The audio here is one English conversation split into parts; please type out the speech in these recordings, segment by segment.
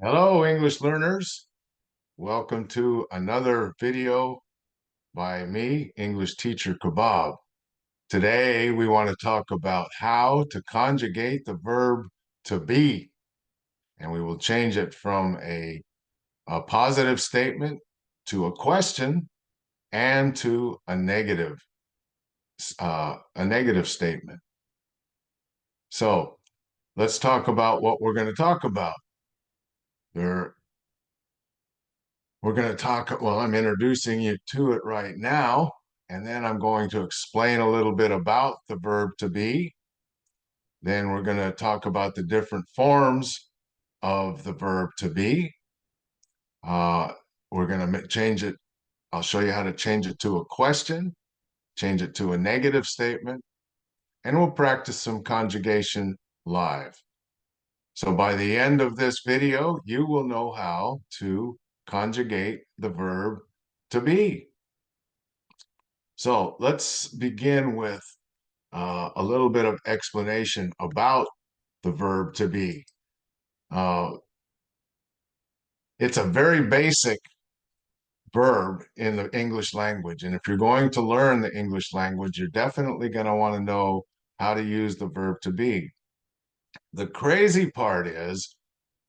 Hello, English learners. Welcome to another video by me, English teacher Kebab. Today, we want to talk about how to conjugate the verb to be, and we will change it from a positive statement to a question and to a negative statement. So let's talk about what we're going to talk about. We're going to talk, well, I'm introducing you to it right now, and then I'm going to explain a little bit about the verb to be. Then we're going to talk about the different forms of the verb to be. We're going to change it. I'll show you how to change it to a question, change it to a negative statement, and we'll practice some conjugation live. So by the end of this video, you will know how to conjugate the verb to be. So let's begin with a little bit of explanation about the verb to be. Uh, it's a very basic verb in the English language. And if you're going to learn the English language, you're definitely going to want to know how to use the verb to be. The crazy part is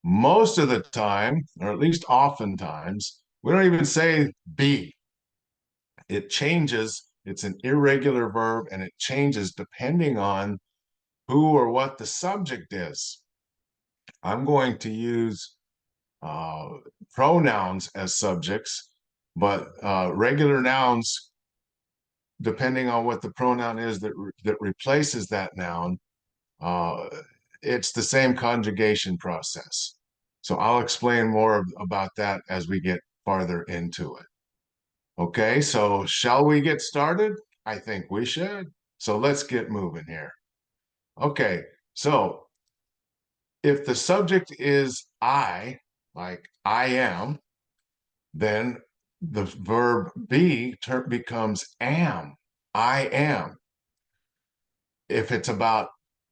most of the time, or at least oftentimes, we don't even say be. It changes. It's an irregular verb and it changes depending on who or what the subject is. I'm going to use uh, pronouns as subjects, but regular nouns, depending on what the pronoun is that replaces that noun, uh, it's the same conjugation process. So I'll explain more about that as we get farther into it. Okay, so shall we get started? I think we should. So let's get moving here. Okay, so if the subject is I, like I am, then the verb be becomes am. I am. If it's about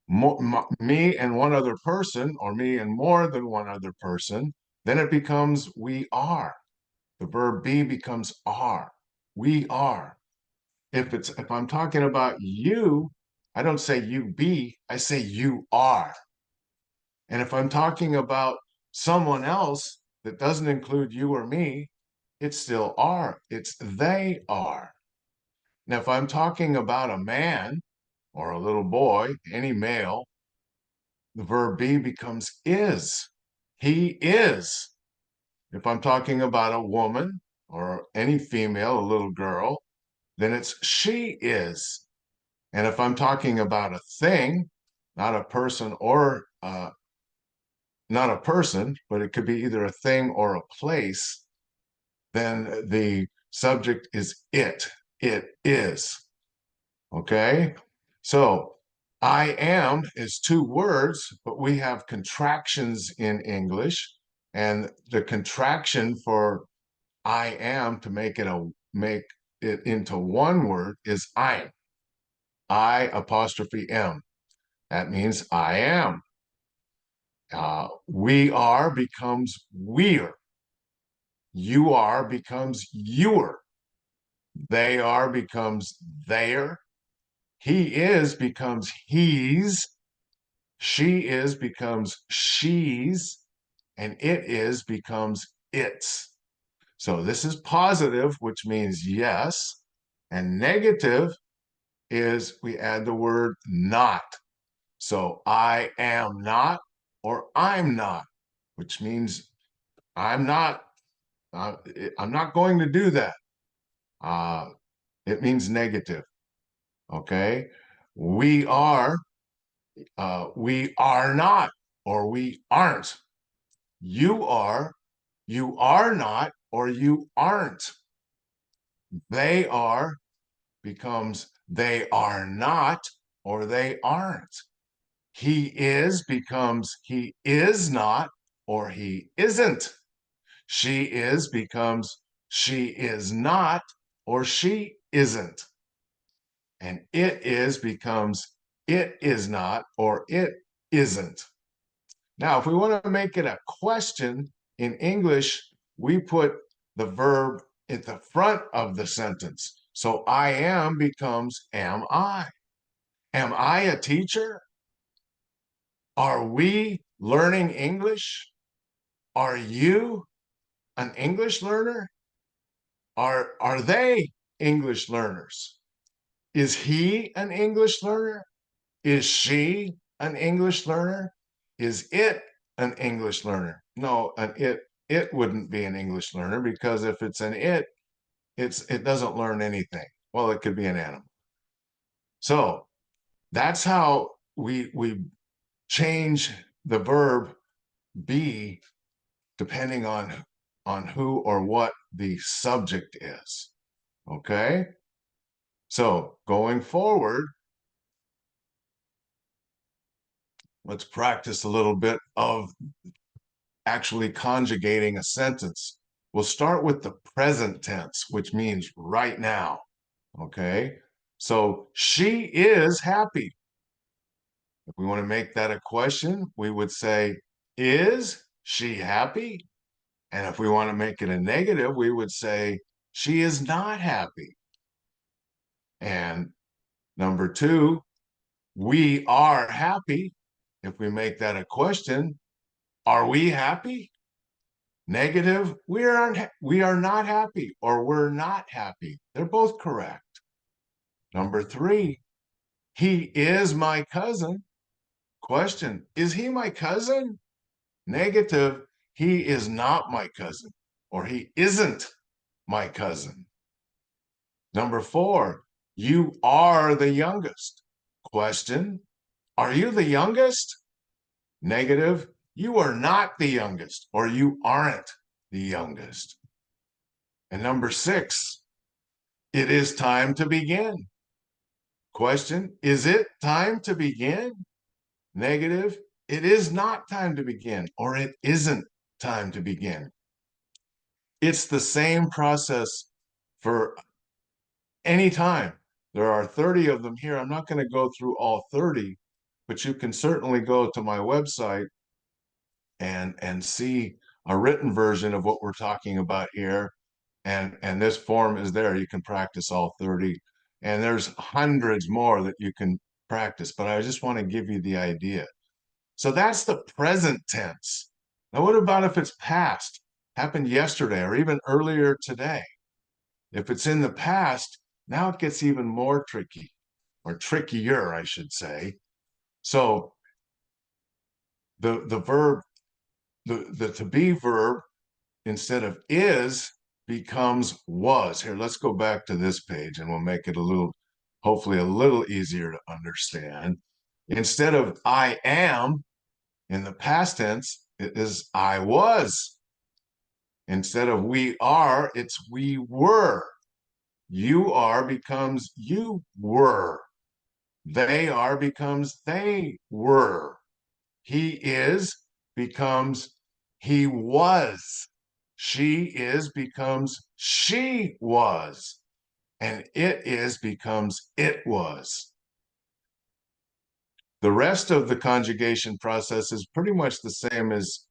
me and one other person, or me and more than one other person, then it becomes we are. The verb be becomes are. We are. If I'm talking about you, I don't say you be, I say you are. And if I'm talking about someone else that doesn't include you or me, it's still are. It's they are. Now, if I'm talking about a man or a little boy, any male, the verb be becomes is. He is. If I'm talking about a woman or any female, a little girl, then it's she is. And if I'm talking about a thing, not a person or not a person, but it could be either a thing or a place, then the subject is it. It is. Okay? So I am is two words, but we have contractions in English. And the contraction for I am to make it into one word is I'm. I apostrophe M. That means I am. We are becomes we're. You are becomes you're. They are becomes they're. He is becomes he's. She is becomes she's. And it is becomes its. So this is positive, which means yes. And negative is we add the word not. So I am not or I'm not, which means I'm not I'm not going to do that. It means negative. Okay. We are not, or we aren't. You are not, or you aren't. They are becomes they are not, or they aren't. He is becomes he is not, or he isn't. She is becomes she is not, or she isn't. And it is becomes it is not, or it isn't. Now, if we want to make it a question in English, we put the verb at the front of the sentence. So I am becomes am I? Am I a teacher? Are we learning English? Are you an English learner? Are they English learners? Is he an English learner? Is she an English learner? Is it an English learner? No, it wouldn't be an English learner, because if it's an it doesn't learn anything. Well, it could be an animal. So that's how we change the verb be depending on who or what the subject is. Okay? So going forward, let's practice a little bit of actually conjugating a sentence. We'll start with the present tense, which means right now. Okay? So she is happy. If we want to make that a question, we would say, is she happy? And if we want to make it a negative, we would say, she is not happy. And number two, we are happy. If we make that a question, are we happy? Negative, we are not happy, or we're not happy. They're both correct. Number three, he is my cousin. Question, is he my cousin? Negative, he is not my cousin, or he isn't my cousin. Number four, you are the youngest. Question, are you the youngest? Negative, you are not the youngest, or you aren't the youngest. And number six, it is time to begin. Question, is it time to begin? Negative, it is not time to begin, or it isn't time to begin. It's the same process for any time. There are 30 of them here. I'm not going to go through all 30, but you can certainly go to my website and see a written version of what we're talking about here. And this form is there. You can practice all 30. And there's hundreds more that you can practice, but I just want to give you the idea. So that's the present tense. Now, what about if it's past? Happened yesterday or even earlier today? If it's in the past, now it gets even more tricky, or trickier, I should say. So the verb, the to be verb, instead of is, becomes was. Here, let's go back to this page and we'll make it a little, hopefully a little easier to understand. Instead of I am, in the past tense, it is I was. Instead of we are, it's we were. You are becomes you were. They are becomes they were. He is becomes he was. She is becomes she was. And it is becomes it was. The rest of the conjugation process is pretty much the same as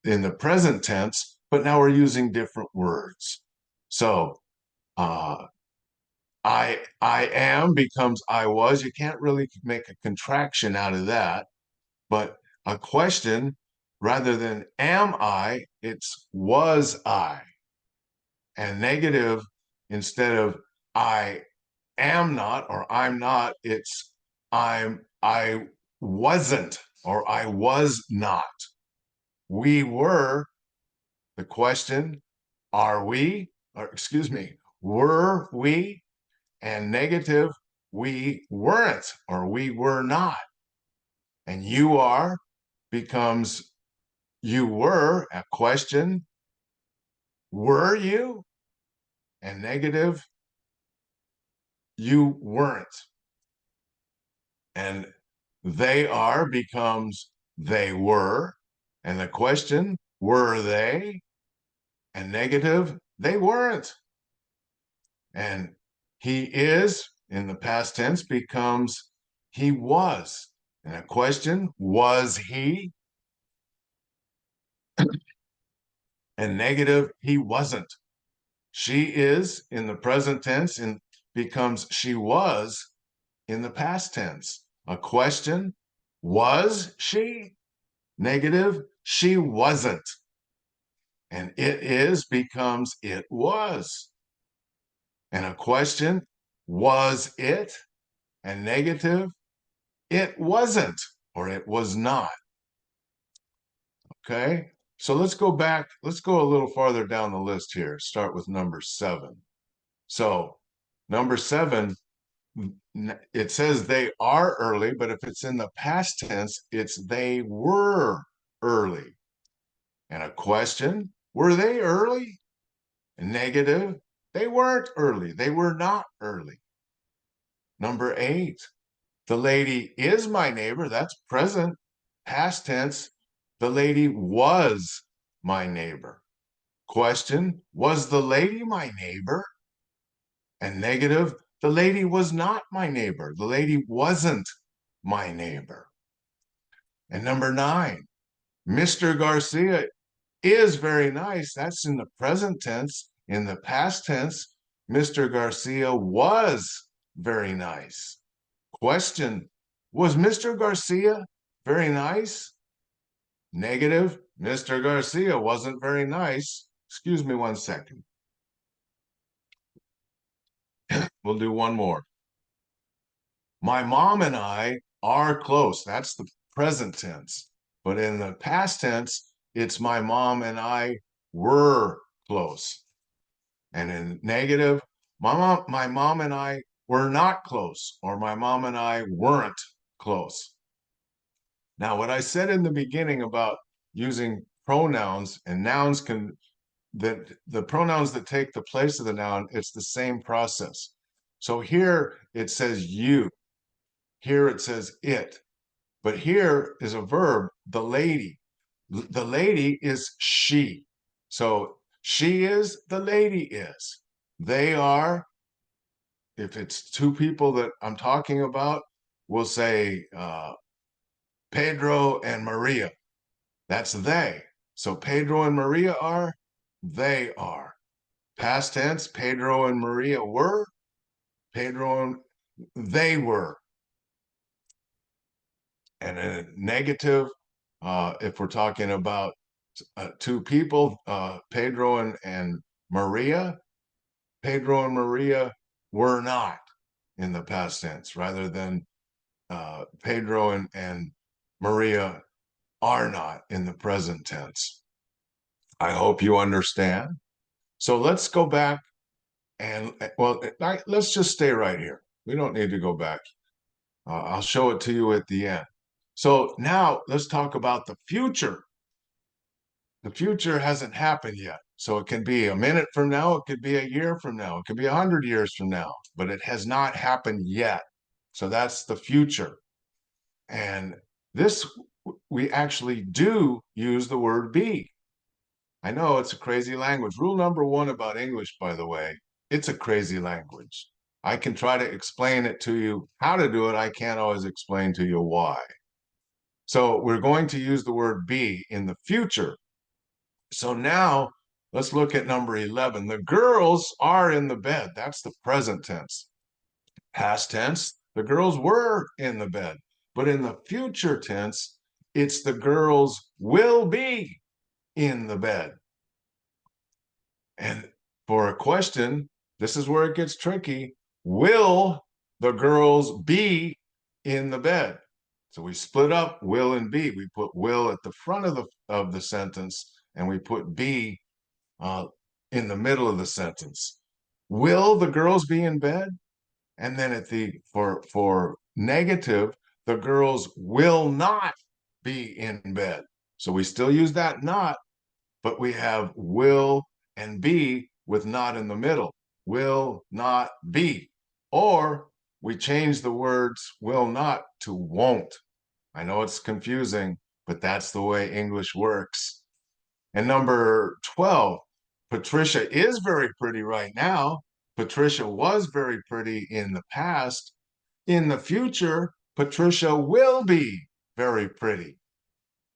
in the present tense, but now we're using different words. So I am becomes I was. You can't really make a contraction out of that, but a question, rather than am I, it's was I. And negative, instead of I am not or I'm not, it's I wasn't or I was not. We were, the question, are we, or excuse me, were we? And negative, we weren't or we were not. And you are becomes you were, a question, were you? And negative, you weren't. And they are becomes they were. And the question, were they? And negative, they weren't. And he is, in the past tense, becomes he was. And a question, was he? And negative, he wasn't. She is in the present tense and becomes she was in the past tense. A question, was she? Negative, she wasn't. And it is becomes it was. And a question, was it? And negative, it wasn't or it was not. Okay, so let's go back. Let's go a little farther down the list here. Start with number 7. So number 7, it says they are early, but if it's in the past tense, it's they were early. And a question, were they early? Negative, they weren't early. They were not early. Number 8, the lady is my neighbor. That's present. Past tense, the lady was my neighbor. Question, was the lady my neighbor? And negative, the lady was not my neighbor. The lady wasn't my neighbor. And number 9, Mr. Garcia is very nice. That's in the present tense. In the past tense, Mr. Garcia was very nice. Question, was Mr. Garcia very nice? Negative, Mr. Garcia wasn't very nice. Excuse me 1 second. We'll do one more. My mom and I are close. That's the present tense. But in the past tense, it's my mom and I were close. And in negative, my mom and I were not close, or my mom and I weren't close. Now, what I said in the beginning about using pronouns and nouns that the pronouns that take the place of the noun, it's the same process. So here it says you, here it says it, but here is a verb, the lady. The lady is she. So she is, the lady is. They are, if it's two people that I'm talking about, we'll say Pedro and Maria. That's they. So Pedro and Maria are, they are. Past tense, Pedro and Maria were, Pedro and they were. And in a negative, if we're talking about two people, Pedro and Maria, Pedro and Maria were not in the past tense, rather than Pedro and Maria are not in the present tense. I hope you understand. So let's go back and, well, let's just stay right here. We don't need to go back. I'll show it to you at the end. So now let's talk about the future. The future hasn't happened yet. So it can be a minute from now, it could be a year from now, it could be 100 years from now, but it has not happened yet. So that's the future. And this, we actually do use the word be. I know it's a crazy language. Rule number 1 about English, by the way, it's a crazy language. I can try to explain it to you how to do it. I can't always explain to you why. So we're going to use the word be in the future. So now let's look at number 11. The girls are in the bed. That's the present tense. Past tense, the girls were in the bed. But in the future tense, it's the girls will be in the bed. And for a question, this is where it gets tricky. Will the girls be in the bed? So we split up will and be. We put will at the front of the sentence, and we put be in the middle of the sentence. Will the girls be in bed? And then at the for negative, the girls will not be in bed. So we still use that not, but we have will and be with not in the middle. Will not be. Or we change the words will not to won't. I know it's confusing, but that's the way English works. And number 12, Patricia is very pretty right now. Patricia was very pretty in the past. In the future, Patricia will be very pretty.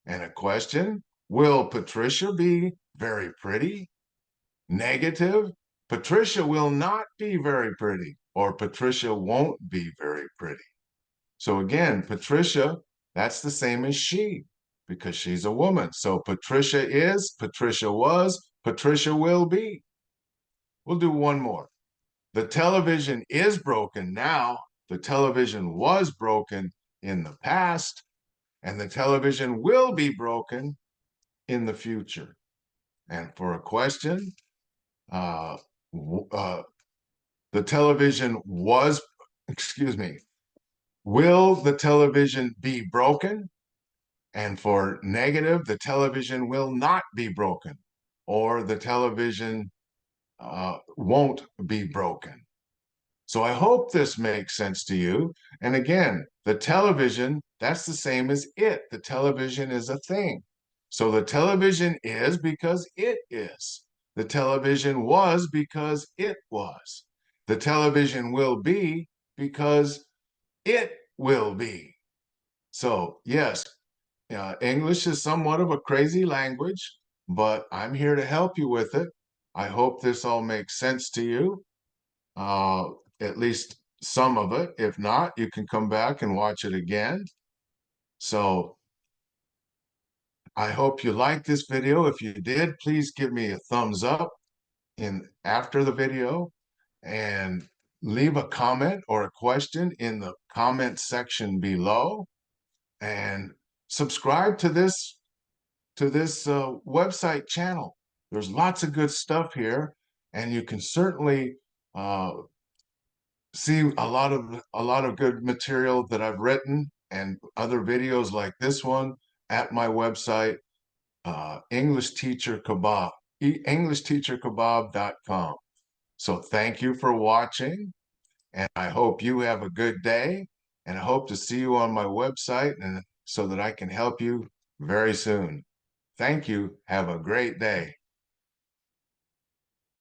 And a question, will Patricia be very pretty? Negative, Patricia will not be very pretty, or Patricia won't be very pretty. So again, Patricia, that's the same as she, because she's a woman. So Patricia is, Patricia was, Patricia will be. We'll do one more. The television is broken now. The television was broken in the past, and the television will be broken in the future. And for a question, uh, the television was, excuse me, will the television be broken? And for negative, the television will not be broken, or the television won't be broken. So I hope this makes sense to you. And again, the television, that's the same as it. The television is a thing. So the television is because it is. The television was because it was. The television will be because it will be. So yes, English is somewhat of a crazy language, but I'm here to help you with it. I hope this all makes sense to you, uh, at least some of it. If not, you can come back and watch it again. So I hope you liked this video. If you did, please give me a thumbs up after the video, and leave a comment or a question in the comment section below, and subscribe to this website channel. There's lots of good stuff here, and you can certainly see a lot of good material that I've written and other videos like this one at my website, English Teacher Kebab, EnglishTeacherKebab.com. So thank you for watching, and I hope you have a good day, and I hope to see you on my website, and so that I can help you very soon. Thank you. Have a great day.